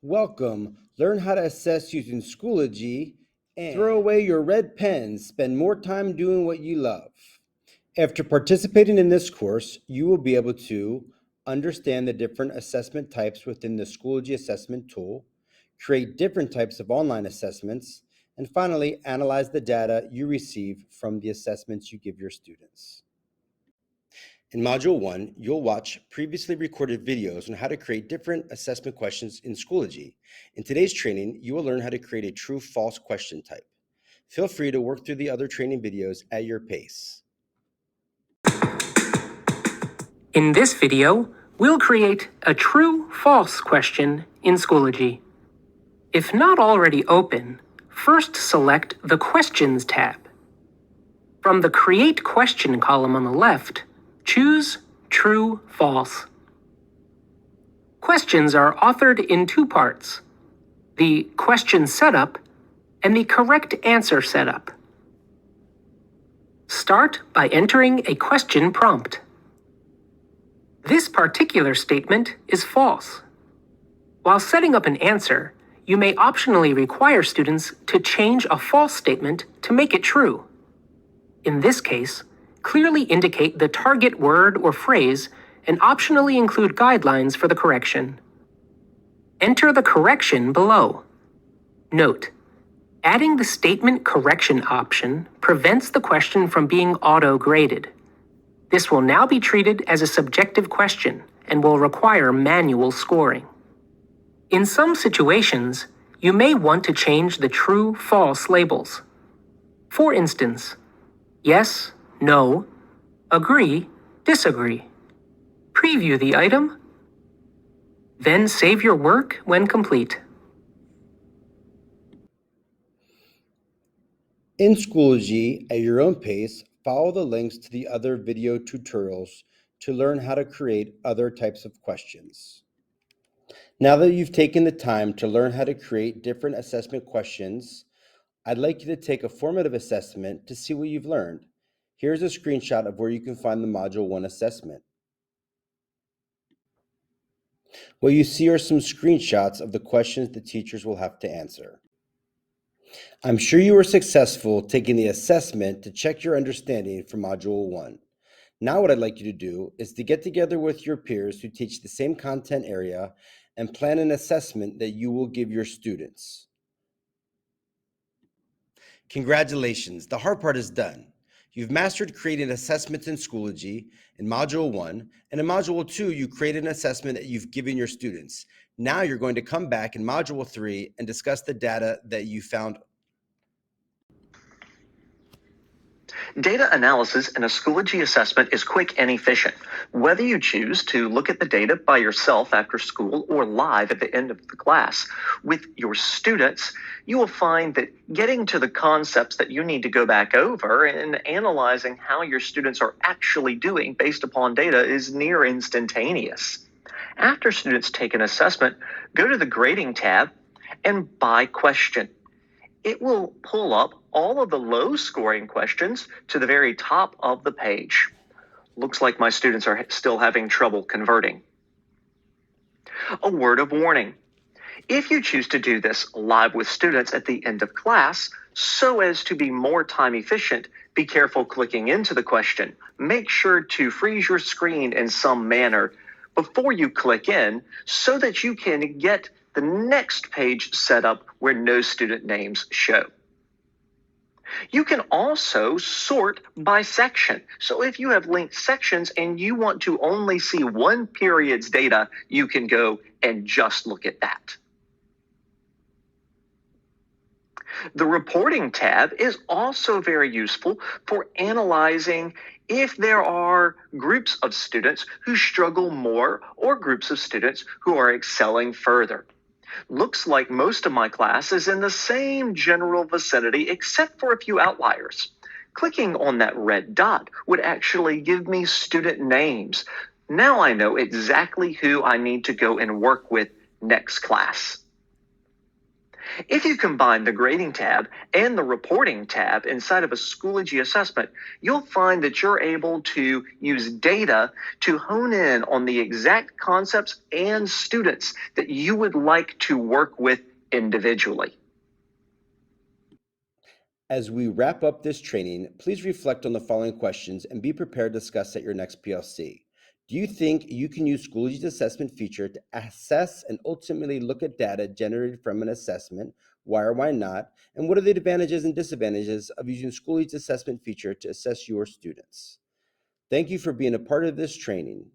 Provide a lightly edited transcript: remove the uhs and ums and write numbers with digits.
Welcome. Learn how to assess using Schoology and throw away your red pens. Spend more time doing what you love. After participating in this course, you will be able to understand the different assessment types within the Schoology assessment tool, create different types of online assessments, and finally, analyze the data you receive from the assessments you give your students. In Module 1, you'll watch previously recorded videos on how to create different assessment questions in Schoology. In today's training, you will learn how to create a true-false question type. Feel free to work through the other training videos at your pace. In this video, we'll create a true-false question in Schoology. If not already open, first select the Questions tab. From the Create Question column on the left, choose True, False. Questions are authored in two parts: the question setup and the correct answer setup. Start by entering a question prompt. This particular statement is false. While setting up an answer, you may optionally require students to change a false statement to make it true. In this case, clearly indicate the target word or phrase and optionally include guidelines for the correction. Enter the correction below. Note: adding the statement correction option prevents the question from being auto-graded. This will now be treated as a subjective question and will require manual scoring. In some situations, you may want to change the true-false labels. For instance, yes, no, agree, disagree. Preview the item, then save your work when complete. In Schoology, at your own pace, follow the links to the other video tutorials to learn how to create other types of questions. Now that you've taken the time to learn how to create different assessment questions, I'd like you to take a formative assessment to see what you've learned. Here's a screenshot of where you can find the Module 1 assessment. What you see are some screenshots of the questions the teachers will have to answer. I'm sure you were successful taking the assessment to check your understanding for Module 1. Now what I'd like you to do is to get together with your peers who teach the same content area and plan an assessment that you will give your students. Congratulations, the hard part is done. You've mastered creating assessments in Schoology in Module 1, and in Module 2, you created an assessment that you've given your students. Now you're going to come back in Module 3 and discuss the data that you found. Data analysis in a Schoology assessment is quick and efficient. Whether you choose to look at the data by yourself after school or live at the end of the class with your students, you will find that getting to the concepts that you need to go back over and analyzing how your students are actually doing based upon data is near instantaneous. After students take an assessment, go to the Grading tab and by question. It will pull up all of the low-scoring questions to the very top of the page. Looks like my students are still having trouble converting. A word of warning. If you choose to do this live with students at the end of class, so as to be more time efficient, be careful clicking into the question. Make sure to freeze your screen in some manner before you click in so that you can get the next page set up where no student names show. You can also sort by section. So if you have linked sections and you want to only see one period's data, you can go and just look at that. The Reporting tab is also very useful for analyzing if there are groups of students who struggle more or groups of students who are excelling further. Looks like most of my class is in the same general vicinity except for a few outliers. Clicking on that red dot would actually give me student names. Now I know exactly who I need to go and work with next class. If you combine the grading tab and the reporting tab inside of a Schoology assessment, you'll find that you're able to use data to hone in on the exact concepts and students that you would like to work with individually. As we wrap up this training, please reflect on the following questions and be prepared to discuss at your next PLC. Do you think you can use Schoology's assessment feature to assess and ultimately look at data generated from an assessment? Why or why not? And what are the advantages and disadvantages of using Schoology's assessment feature to assess your students? Thank you for being a part of this training.